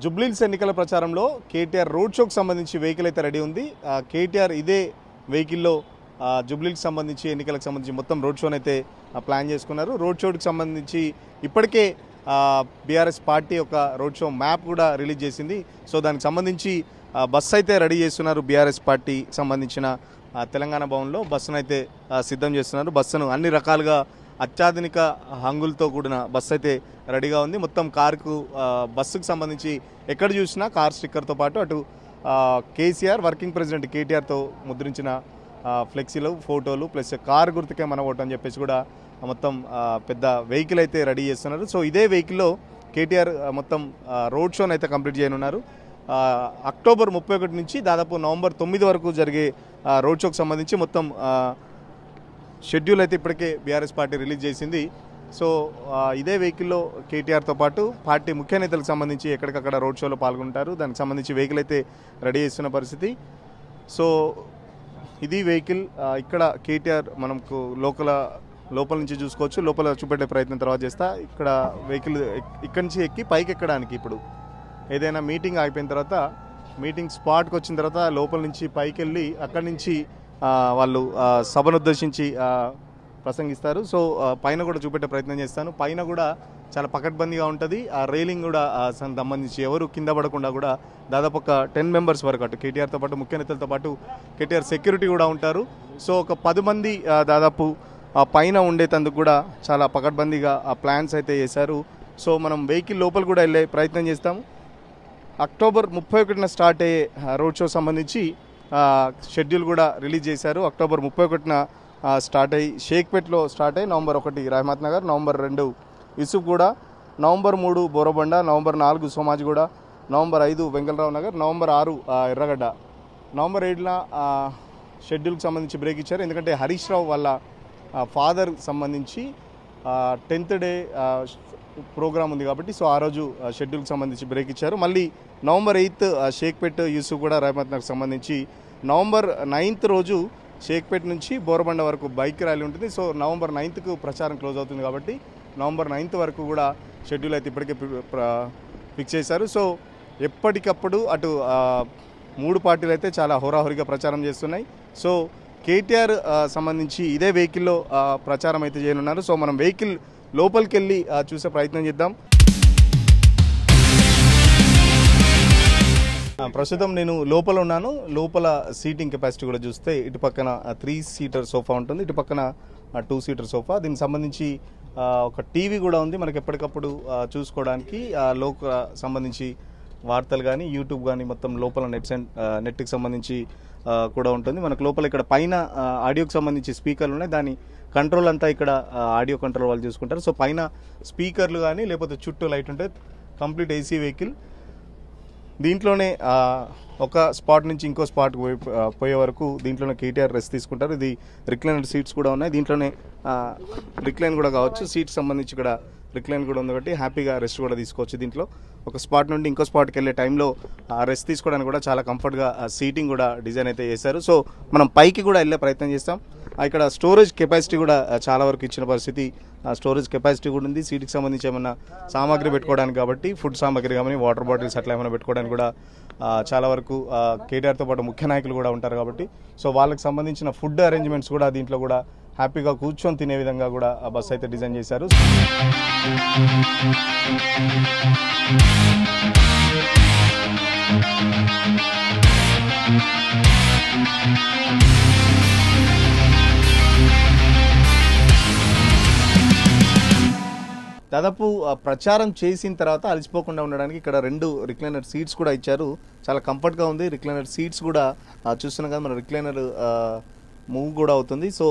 జుబ్లీహిల్స్ ఎన్నికల ప్రచారంలో కేటీఆర్ రోడ్ షోకి సంబంధించి వెహికల్ అయితే రెడీ ఉంది. కేటీఆర్ ఇదే వెహికల్లో జుబ్లీహిల్స్ సంబంధించి ఎన్నికలకు సంబంధించి మొత్తం రోడ్ షోని అయితే ప్లాన్ చేసుకున్నారు. రోడ్ షోకి సంబంధించి ఇప్పటికే బీఆర్ఎస్ పార్టీ ఒక రోడ్ షో మ్యాప్ కూడా రిలీజ్ చేసింది. సో దానికి సంబంధించి బస్సు అయితే రెడీ చేస్తున్నారు. బీఆర్ఎస్ పార్టీ సంబంధించిన తెలంగాణ భవన్లో బస్సును అయితే సిద్ధం చేస్తున్నారు. బస్సును అన్ని రకాలుగా అత్యాధునిక హంగులతో కూడిన బస్సు అయితే రెడీగా ఉంది. మొత్తం కారుకు బస్సుకు సంబంధించి ఎక్కడ చూసినా కార్ స్టిక్కర్తో పాటు అటు కేసీఆర్ వర్కింగ్ ప్రెసిడెంట్ కేటీఆర్తో ముద్రించిన ఫ్లెక్సీలు ఫోటోలు ప్లస్ కారు గుర్తుకే మన ఓటు అని చెప్పేసి కూడా మొత్తం పెద్ద వెహికల్ అయితే రెడీ చేస్తున్నారు. సో ఇదే వెహికల్లో కేటీఆర్ మొత్తం రోడ్ షోని అయితే కంప్లీట్ చేయనున్నారు. అక్టోబర్ 31 నుంచి దాదాపు నవంబర్ 9 వరకు జరిగే రోడ్ షోకి సంబంధించి మొత్తం షెడ్యూల్ అయితే ఇప్పటికే బీఆర్ఎస్ పార్టీ రిలీజ్ చేసింది. సో ఇదే వెహికల్లో కేటీఆర్తో పాటు పార్టీ ముఖ్య నేతలకు సంబంధించి ఎక్కడికక్కడ రోడ్ షోలో పాల్గొంటారు. దానికి సంబంధించి వెహికల్ అయితే రెడీ చేస్తున్న పరిస్థితి. సో ఇది వెహికల్ ఇక్కడ కేటీఆర్ మనకు లోపల నుంచి చూసుకోవచ్చు. లోపల చూపెట్టే ప్రయత్నం తర్వాత చేస్తా. ఇక్కడ వెహికల్ ఇక్కడి నుంచి ఎక్కి పైకి ఎక్కడానికి ఇప్పుడు ఏదైనా మీటింగ్ అయిపోయిన తర్వాత మీటింగ్ స్పాట్కి వచ్చిన తర్వాత లోపల నుంచి పైకి వెళ్ళి అక్కడి నుంచి వాళ్ళు సభను ఉద్దేశించి ప్రసంగిస్తారు. సో పైన కూడా చూపెట్టే ప్రయత్నం చేస్తాను. పైన కూడా చాలా పకడ్బందీగా ఉంటుంది. ఆ రైలింగ్ కూడా సంబంధించి ఎవరు కింద పడకుండా కూడా దాదాపు ఒక 10 మెంబర్స్ వరకు అటు కేటీఆర్తో పాటు ముఖ్య నేతలతో పాటు కేటీఆర్ సెక్యూరిటీ కూడా ఉంటారు. సో ఒక 10 మంది దాదాపు పైన ఉండేటందుకు కూడా చాలా పకడ్బందీగా ప్లాన్స్ అయితే చేశారు. సో మనం వెహికల్ లోపల కూడా వెళ్ళే ప్రయత్నం చేస్తాము. అక్టోబర్ 31న స్టార్ట్ అయ్యే రోడ్ షో సంబంధించి షెడ్యూల్ కూడా రిలీజ్ చేశారు. అక్టోబర్ 31న స్టార్ట్ అయ్యి షేక్పేట్లో స్టార్ట్ అయ్యి November 1 Rahmat Nagar, November 2 Yousufguda, November 3 Borabanda, November 4 Somajiguda, November 5 Vengalrao Nagar, November 6 Erragadda, November 7న షెడ్యూల్కి సంబంధించి బ్రేక్ ఇచ్చారు. ఎందుకంటే హరీష్ రావు వాళ్ళ ఫాదర్ సంబంధించి 10th డే ప్రోగ్రామ్ ఉంది కాబట్టి సో ఆ రోజు షెడ్యూల్కి సంబంధించి బ్రేక్ ఇచ్చారు. మళ్ళీ నవంబర్ 8 షేక్పేట్ యూసుఫ్గూడ రహమత్ నగర్ సంబంధించి, నవంబర్ 9 రోజు షేక్పేట్ నుంచి బోరబండ వరకు బైక్ ర్యాలీ ఉంటుంది. సో నవంబర్ 9కు ప్రచారం క్లోజ్ అవుతుంది కాబట్టి నవంబర్ 9 వరకు కూడా షెడ్యూల్ అయితే ఇప్పటికే ఫిక్స్ చేశారు. సో ఎప్పటికప్పుడు అటు 3 పార్టీలు అయితే చాలా హోరాహోరీగా ప్రచారం చేస్తున్నాయి. సో కేటీఆర్ సంబంధించి ఇదే వెహికల్లో ప్రచారం అయితే చేయనున్నారు. సో మనం వెహికల్ లోపలికి వెళ్ళి చూసే ప్రయత్నం చేద్దాం. ప్రస్తుతం నేను లోపల ఉన్నాను. లోపల సీటింగ్ కెపాసిటీ కూడా చూస్తే ఇటు పక్కన 3 సీటర్ సోఫా ఉంటుంది, ఇటు పక్కన 2 సీటర్ సోఫా. దీనికి సంబంధించి ఒక టీవీ కూడా ఉంది మనకి ఎప్పటికప్పుడు చూసుకోవడానికి. లోక సంబంధించి వార్తలు కానీ యూట్యూబ్ కానీ మొత్తం లోపల నెట్కి సంబంధించి కూడా ఉంటుంది. మనకు లోపల ఇక్కడ పైన ఆడియోకి సంబంధించి స్పీకర్లు ఉన్నాయి. దాని కంట్రోల్ అంతా ఇక్కడ ఆడియో కంట్రోల్ వాళ్ళు చూసుకుంటారు. సో పైన స్పీకర్లు కానీ లేకపోతే చుట్టూ లైట్ ఉంటే కంప్లీట్ ఏసీ వెహికల్. దీంట్లోనే ఒక స్పాట్ నుంచి ఇంకో స్పాట్కి పోయే వరకు దీంట్లోనే కేటీఆర్ రెస్ట్ తీసుకుంటారు. ఇది రిక్లైనర్ సీట్స్ కూడా ఉన్నాయి. దీంట్లోనే రిక్లైన్ కూడా కావచ్చు. సీట్స్ సంబంధించి ఇక్కడ రిక్లైన్ కూడా ఉంది కాబట్టి హ్యాపీగా రెస్ట్ కూడా తీసుకోవచ్చు. దీంట్లో ఒక స్పాట్ నుండి ఇంకో స్పాట్కి వెళ్ళే టైంలో రెస్ట్ తీసుకోవడానికి కూడా చాలా కంఫర్ట్గా సీటింగ్ కూడా డిజైన్ అయితే చేశారు. సో మనం పైకి కూడా వెళ్ళే ప్రయత్నం చేస్తాం. ఇక్కడ స్టోరేజ్ కెపాసిటీ కూడా చాలా వరకు ఇచ్చిన పరిస్థితి. స్టోరేజ్ కెపాసిటీ కూడా ఉంది. సీట్కి సంబంధించి ఏమైనా సామాగ్రి పెట్టుకోవడానికి కాబట్టి ఫుడ్ సామాగ్రి కానీ వాటర్ బాటిల్స్ అట్లా ఏమైనా పెట్టుకోవడానికి కూడా చాలా వరకు కేటీఆర్తో పాటు ముఖ్య నాయకులు కూడా ఉంటారు కాబట్టి సో వాళ్ళకి సంబంధించిన ఫుడ్ అరేంజ్మెంట్స్ కూడా దీంట్లో కూడా హ్యాపీగా కూర్చొని తినే విధంగా కూడా ఆ బస్సు అయితే డిజైన్ చేశారు. దాదాపు ప్రచారం చేసిన తర్వాత అలసిపోకుండా ఉండడానికి ఇక్కడ 2 రిక్లైనర్ సీట్స్ కూడా ఇచ్చారు. చాలా కంఫర్ట్గా ఉంది. రిక్లైనర్ సీట్స్ కూడా చూస్తున్నాం కదా, మన రిక్లైనర్ మూవ్ కూడా అవుతుంది. సో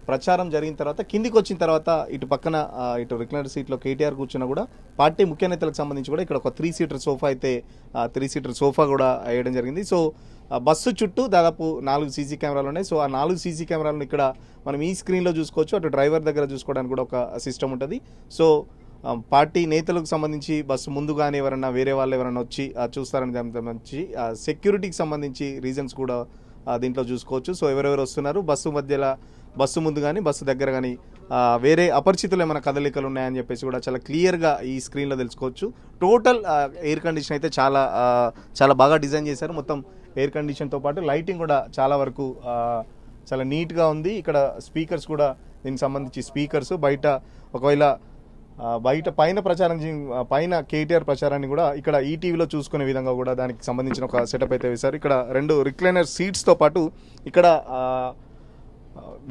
ప్రచారం జరిగిన తర్వాత కిందికి వచ్చిన తర్వాత ఇటు పక్కన ఇటు రిక్లైనర్ సీట్లో కేటీఆర్ కూర్చున్నా కూడా పార్టీ ముఖ్య నేతలకు సంబంధించి కూడా ఇక్కడ ఒక 3 సీటర్ సోఫా అయితే 3 సీటర్ సోఫా కూడా వేయడం జరిగింది. సో బస్సు చుట్టూ దాదాపు 4 సీసీ కెమెరాలు ఉన్నాయి. సో ఆ 4 సీసీ కెమెరాలను ఇక్కడ మనం ఈ స్క్రీన్లో చూసుకోవచ్చు. అటు డ్రైవర్ దగ్గర చూసుకోవడానికి కూడా ఒక సిస్టమ్ ఉంటుంది. సో పార్టీ నేతలకు సంబంధించి బస్సు ముందుగానే ఎవరన్నా వేరే వాళ్ళు ఎవరైనా వచ్చి చూస్తారని దానికి సంబంధించి సెక్యూరిటీకి సంబంధించి రీజన్స్ కూడా దీంట్లో చూసుకోవచ్చు. సో ఎవరెవరు వస్తున్నారు, బస్సు ముందు కానీ బస్సు దగ్గర కానీ వేరే అపరిచితులు ఏమైనా కదలికలు ఉన్నాయని చెప్పేసి కూడా చాలా క్లియర్గా ఈ స్క్రీన్లో తెలుసుకోవచ్చు. టోటల్ ఎయిర్ కండిషన్ అయితే చాలా బాగా డిజైన్ చేశారు. మొత్తం ఎయిర్ కండిషన్తో పాటు లైటింగ్ కూడా చాలా వరకు చాలా నీట్గా ఉంది. ఇక్కడ స్పీకర్స్ కూడా దీనికి సంబంధించి స్పీకర్స్ ఒకవేళ బయట పైన కేటీఆర్ ప్రచారాన్ని కూడా ఇక్కడ ఈటీవీలో చూసుకునే విధంగా కూడా దానికి సంబంధించిన ఒక సెటప్ అయితే వేశారు. ఇక్కడ 2 రిక్లైనర్ సీట్స్తో పాటు ఇక్కడ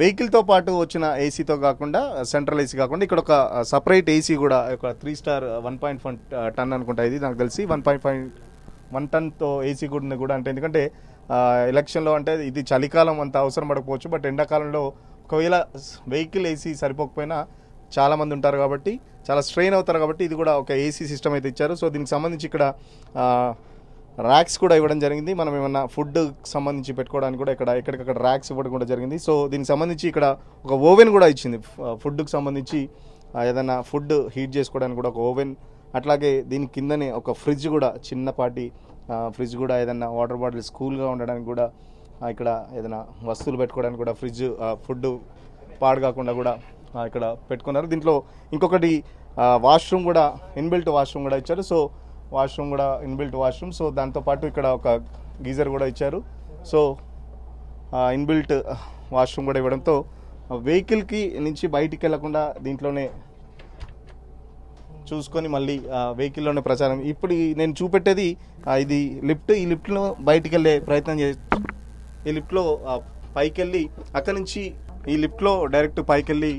వెహికల్తో పాటు వచ్చిన ఏసీతో కాకుండా సెంట్రల్ ఏసీ కాకుండా ఇక్కడ ఒక సపరేట్ ఏసీ కూడా ఒక 3 స్టార్ 1.1 టన్ అనుకుంటా, ఇది నాకు తెలిసి 1.1 టన్తో ఏసీ కూడా అంటే ఎందుకంటే ఎలక్షన్లో అంటే ఇది చలికాలం అంత అవసరం పడకపోవచ్చు, బట్ ఎండాకాలంలో ఒకవేళ వెహికల్ ఏసీ సరిపోకపోయినా చాలామంది ఉంటారు కాబట్టి చాలా స్ట్రెయిన్ అవుతారు కాబట్టి ఇది కూడా ఒక ఏసీ సిస్టమ్ అయితే ఇచ్చారు. సో దీనికి సంబంధించి ఇక్కడ ర్యాక్స్ కూడా ఇవ్వడం జరిగింది. మనం ఏమన్నా ఫుడ్ సంబంధించి పెట్టుకోవడానికి కూడా ఎక్కడికక్కడ ర్యాక్స్ ఇవ్వడం కూడా జరిగింది. సో దీనికి సంబంధించి ఇక్కడ ఒక ఓవెన్ కూడా ఇచ్చింది. ఫుడ్కి సంబంధించి ఏదైనా ఫుడ్ హీట్ చేసుకోవడానికి కూడా ఒక ఓవెన్, అట్లాగే దీని కిందనే ఒక ఫ్రిడ్జ్ కూడా, చిన్నపాటి ఫ్రిడ్జ్ కూడా, ఏదైనా వాటర్ బాటిల్స్ కూల్గా ఉండడానికి కూడా, ఇక్కడ ఏదైనా వస్తువులు పెట్టుకోవడానికి కూడా ఫ్రిడ్జ్, ఫుడ్ పాడు కాకుండా కూడా ఇక్కడ పెట్టుకున్నారు. దీంట్లో ఇంకొకటి వాష్రూమ్ కూడా, ఇన్బిల్ట్ వాష్రూమ్ కూడా ఇచ్చారు. సో వాష్రూమ్ కూడా ఇన్బిల్ట్ వాష్రూమ్. సో దాంతోపాటు ఇక్కడ ఒక గీజర్ కూడా ఇచ్చారు. సో ఇన్బిల్ట్ వాష్రూమ్ కూడా ఇవ్వడంతో వెహికల్కి నుంచి బయటికి వెళ్లకుండా దీంట్లోనే చూసుకొని మళ్ళీ వెహికల్లోనే ప్రచారం. ఇప్పుడు నేను చూపెట్టేది ఇది లిఫ్ట్. ఈ లిఫ్ట్లో బయటికి వెళ్ళే ప్రయత్నం ఈ లిఫ్ట్లో పైకి వెళ్ళి అక్కడి నుంచి ఈ లిఫ్ట్లో డైరెక్ట్ పైకి వెళ్ళి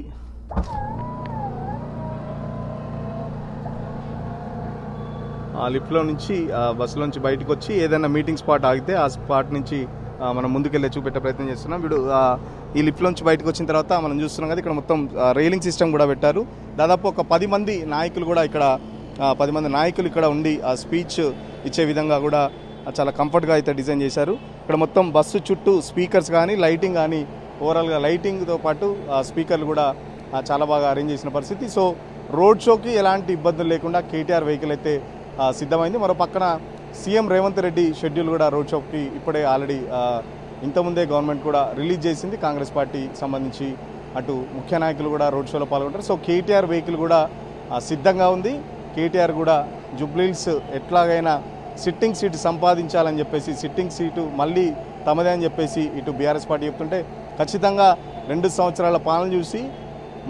ఆ లిఫ్ట్లో నుంచి బస్సులో నుంచి బయటకు వచ్చి ఏదైనా మీటింగ్ స్పాట్ ఆగితే ఆ స్పాట్ నుంచి మనం ముందుకెళ్ళే చూపెట్టే ప్రయత్నం చేస్తున్నాం. వీడు ఈ లిఫ్ట్లో నుంచి బయటకు వచ్చిన తర్వాత మనం చూస్తున్నాం కదా, ఇక్కడ మొత్తం రైలింగ్ సిస్టమ్ కూడా పెట్టారు. దాదాపు ఒక 10 మంది నాయకులు కూడా ఇక్కడ 10 మంది నాయకులు ఇక్కడ ఉండి ఆ స్పీచ్ ఇచ్చే విధంగా కూడా చాలా కంఫర్ట్గా అయితే డిజైన్ చేశారు. ఇక్కడ మొత్తం బస్సు చుట్టూ స్పీకర్స్ కానీ లైటింగ్ కానీ, ఓవరాల్గా లైటింగ్తో పాటు స్పీకర్లు కూడా చాలా బాగా అరేంజ్ చేసిన పరిస్థితి. సో రోడ్ షోకి ఎలాంటి ఇబ్బందులు లేకుండా కేటీఆర్ వెహికల్ అయితే సిద్ధమైంది. మరో పక్కన సీఎం రేవంత్ రెడ్డి షెడ్యూల్ కూడా రోడ్ షోకి ఇప్పుడే ఆల్రెడీ ఇంతకుముందే గవర్నమెంట్ కూడా రిలీజ్ చేసింది. కాంగ్రెస్ పార్టీ సంబంధించి అటు ముఖ్య నాయకులు కూడా రోడ్ షోలో పాల్గొంటారు. సో కేటీఆర్ వెహికల్ కూడా సిద్ధంగా ఉంది. కేటీఆర్ కూడా జుబ్లీహిల్స్ ఎట్లాగైనా సిట్టింగ్ సీటు సంపాదించాలని చెప్పేసి, సిట్టింగ్ సీటు మళ్ళీ తమదే అని చెప్పేసి ఇటు బీఆర్ఎస్ పార్టీ చెప్తుంటే, ఖచ్చితంగా 2 సంవత్సరాల పాలన చూసి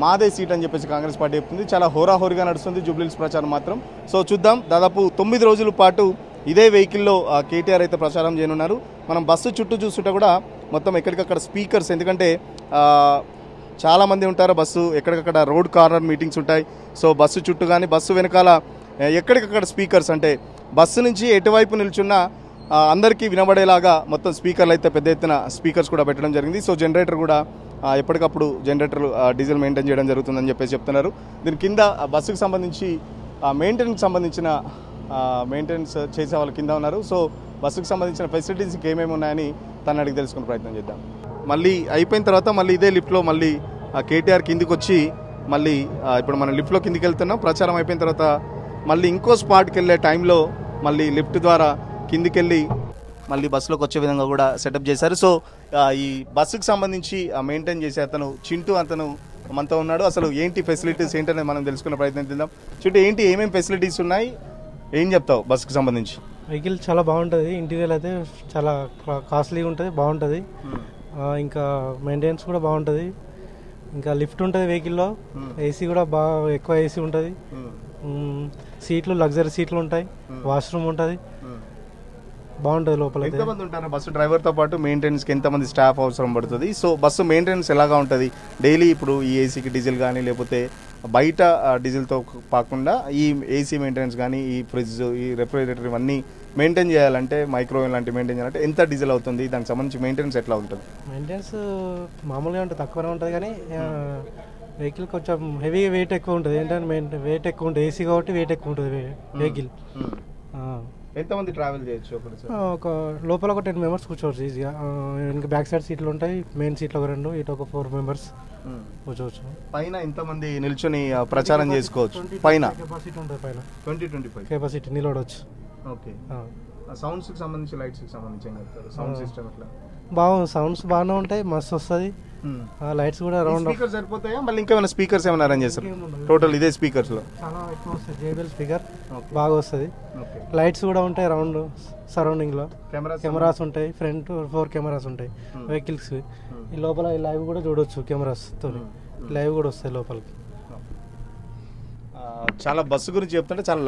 మాదే సీట్ అని చెప్పేసి కాంగ్రెస్ పార్టీ చెప్తుంది. చాలా హోరాహోరీగా నడుస్తుంది జుబ్లీహిల్స్ ప్రచారం మాత్రం. సో చూద్దాం, దాదాపు 9 రోజుల పాటు ఇదే వెహికల్లో కేటీఆర్ అయితే ప్రచారం చేయనున్నారు. మనం బస్సు చుట్టూ చూస్తుంటే కూడా మొత్తం ఎక్కడికక్కడ స్పీకర్స్, ఎందుకంటే చాలామంది ఉంటారు, బస్సు ఎక్కడికక్కడ రోడ్ కార్నర్ మీటింగ్స్ ఉంటాయి. సో బస్సు చుట్టూ కానీ బస్సు వెనకాల ఎక్కడికక్కడ స్పీకర్స్, అంటే బస్సు నుంచి ఎటువైపు నిల్చున్నా అందరికీ వినబడేలాగా మొత్తం స్పీకర్లు అయితే పెద్ద ఎత్తున స్పీకర్స్ కూడా పెట్టడం జరిగింది. సో జనరేటర్ కూడా ఎప్పటికప్పుడు జనరేటర్లు డీజిల్ మెయింటైన్ చేయడం జరుగుతుందని చెప్పేసి చెప్తున్నారు. దీని కింద బస్సుకు సంబంధించి మెయింటెనెన్స్ చేసే వాళ్ళు కింద ఉన్నారు. సో బస్సుకు సంబంధించిన ఫెసిలిటీస్ ఏమేమి ఉన్నాయని తను అడిగి తెలుసుకునే ప్రయత్నం చేద్దాం. మళ్ళీ అయిపోయిన తర్వాత మళ్ళీ ఇదే లిఫ్ట్లో మళ్ళీ కేటీఆర్ కిందికి వచ్చి మళ్ళీ ఇప్పుడు మనం లిఫ్ట్లో కిందికి వెళ్తున్నాం. ప్రచారం అయిపోయిన తర్వాత మళ్ళీ ఇంకో స్పాట్కి వెళ్ళే టైంలో మళ్ళీ లిఫ్ట్ ద్వారా కిందికి వెళ్ళి మళ్ళీ బస్సులోకి వచ్చే విధంగా కూడా సెటప్ చేశారు. సో ఈ బస్సుకు సంబంధించి మెయింటైన్ చేసే అతను చింటూ మనతో ఉన్నాడు. అసలు ఏంటి ఫెసిలిటీస్ ఏంటనేది మనం తెలుసుకునే ప్రయత్నం చేద్దాం. చింటూ, ఏంటి ఏమేమి ఫెసిలిటీస్ ఉన్నాయి, ఏం చెప్తావు బస్సుకు సంబంధించి? వెహికల్ చాలా బాగుంటుంది. ఇంటీరియర్ అయితే చాలా కాస్ట్లీగా ఉంటుంది, బాగుంటుంది. ఇంకా మెయింటెనెన్స్ కూడా బాగుంటుంది. ఇంకా లిఫ్ట్ ఉంటుంది వెహికల్లో, ఏసీ కూడా బాగా ఎక్కువ ఏసీ ఉంటుంది. సీట్లు లగ్జరీ సీట్లు ఉంటాయి, వాష్రూమ్ ఉంటుంది, బాగుంటుంది. లోపల ఎంతమంది ఉంటారు బస్సు డ్రైవర్తో పాటు మెయింటెనెన్స్కి ఎంతమంది స్టాఫ్ అవసరం పడుతుంది? సో బస్సు మెయింటెనెన్స్ ఎలాగా ఉంటుంది డైలీ? ఇప్పుడు ఈ ఏసీకి డీజిల్ కానీ లేకపోతే బయట డీజిల్తో కాకుండా ఈ ఏసీ మెయింటెనెన్స్ కానీ, ఈ ఫ్రిడ్జ్, ఈ రెఫ్రిజిరేటర్ ఇవన్నీ మెయింటైన్ చేయాలంటే, మైక్రోవేవ్ లాంటి మెయింటైన్ చేయాలంటే ఎంత డీజిల్ అవుతుంది? దానికి సంబంధించి మెయింటెనెన్స్ ఎట్లా ఉంటుంది? మెయింటెనెన్స్ మామూలుగా ఉంటుంది, తక్కువనే ఉంటుంది. కానీ వెహికల్ కొంచెం హెవీ వెయిట్ ఎక్కువ ఉంటుంది. ఏంటంటే వెయిట్ ఎక్కువ ఉంటుంది, ఏసీ కాబట్టి వెయిట్ ఎక్కువ ఉంటుంది వెహికల్. ఎంతమంది ట్రావెల్ చేయొచ్చు? ఒక లోపల ఒక 10 మెంబర్స్ కూర్చోవచ్చు ఈజీగా. ఇంకా బ్యాక్ సైడ్ సీట్లు ఉంటాయి, మెయిన్ సీట్లు ఒక 2, ఇటు ఒక 4 మెంబర్స్ కూర్చోవచ్చు. పైన ఇంతమంది నిల్చొని ప్రచారం చేసుకోవచ్చు. పైన కెపాసిటీ ఉంటుంది, పైన 20-25 కెపాసిటీ నిలబడవచ్చు. ఓకే. సౌండ్స్కి సంబంధించి, లైట్స్కి సంబంధించి ఏం చెప్తారు? సౌండ్ సిస్టమ్ ఎట్లా? బాగుంది, సౌండ్స్ బాగానే ఉంటాయి, మస్తు వస్తుంది. లైట్స్ కూడా రౌండ్ స్పీకర్ సరిపోతాయా, మళ్ళీ ఇంకా ఏమైనా స్పీకర్స్ ఏమైనా అరేంజ్ చేస్తారు? టోటల్ ఇదే స్పీకర్స్ లో చాలా ఎక్కువ వస్తుంది. JBL స్పీకర్ బాగా వస్తుంది. లైట్స్ కూడా ఉంటాయి రౌండ్ సరౌండింగ్ లో. కెమెరాస్ ఉంటాయి, ఫ్రంట్ 4 కెమెరాస్ ఉంటాయి వెహికల్స్. ఈ లోపల లైవ్ కూడా చూడొచ్చు, కెమెరాస్ తో లైవ్ కూడా వస్తాయి లోపలికి. చాలా బస్సు గురించి చెప్తుంటే చాలా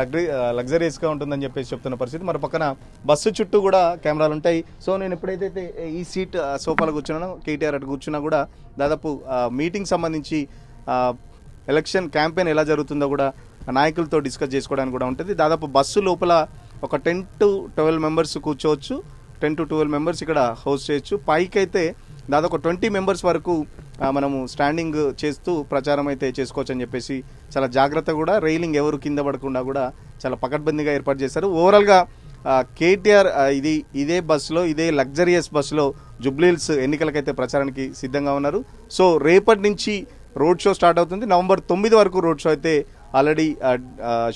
లగ్జరియస్గా ఉంటుందని చెప్పేసి చెప్తున్న పరిస్థితి. మరి పక్కన బస్సు చుట్టూ కూడా కెమెరాలు ఉంటాయి. సో నేను ఎప్పుడైతే ఈ సీట్ సోఫాలో కూర్చున్నానో, కేటీఆర్ అటు కూర్చున్నా కూడా దాదాపు మీటింగ్ సంబంధించి ఎలక్షన్ క్యాంపెయిన్ ఎలా జరుగుతుందో కూడా నాయకులతో డిస్కస్ చేసుకోవడానికి కూడా ఉంటుంది. దాదాపు బస్సు లోపల ఒక 10 to 12 మెంబర్స్ కూర్చోవచ్చు, 10 to 12 మెంబర్స్ ఇక్కడ హోస్ట్ చేయొచ్చు. పైకి అయితే దాదాపు 20 మెంబర్స్ వరకు మనము స్టాండింగ్ చేస్తూ ప్రచారం అయితే చేసుకోవచ్చు అని చెప్పేసి చాలా జాగ్రత్త కూడా, రైలింగ్ ఎవరు కింద పడకుండా కూడా చాలా పకడ్బందీగా ఏర్పాటు చేశారు. ఓవరాల్గా కేటీఆర్ ఇదే బస్సులో, ఇదే లగ్జరియస్ బస్సులో జుబ్లీహిల్స్ ఎన్నికలకైతే ప్రచారానికి సిద్ధంగా ఉన్నారు. సో రేపటి నుంచి రోడ్ షో స్టార్ట్ అవుతుంది. నవంబర్ 9 వరకు రోడ్ షో అయితే ఆల్రెడీ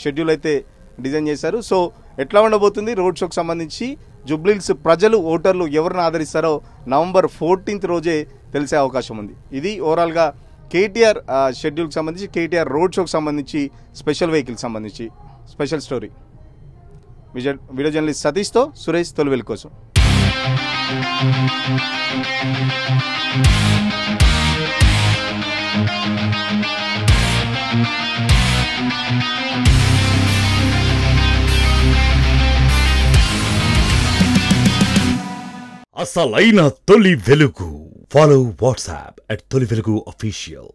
షెడ్యూల్ అయితే డిజైన్ చేశారు. సో ఎట్లా ఉండబోతుంది రోడ్ షోకి సంబంధించి, జుబ్లీహిల్స్ ప్రజలు, ఓటర్లు ఎవరిని ఆదరిస్తారో నవంబర్ 14th రోజే తెలిసే అవకాశం ఉంది. ఇది ఓవరాల్గా కేటీఆర్ షెడ్యూల్కి సంబంధించి, కేటీఆర్ రోడ్ షోకి సంబంధించి, స్పెషల్ వెహికల్కి సంబంధించి స్పెషల్ స్టోరీ. వీడియో జర్నలిస్ట్ సతీష్తో సురేష్, తొలివెలుగు కోసం. అసలైన తొలి వెలుగు. ఫాలో వాట్సాప్ @తొలివెలుగు official.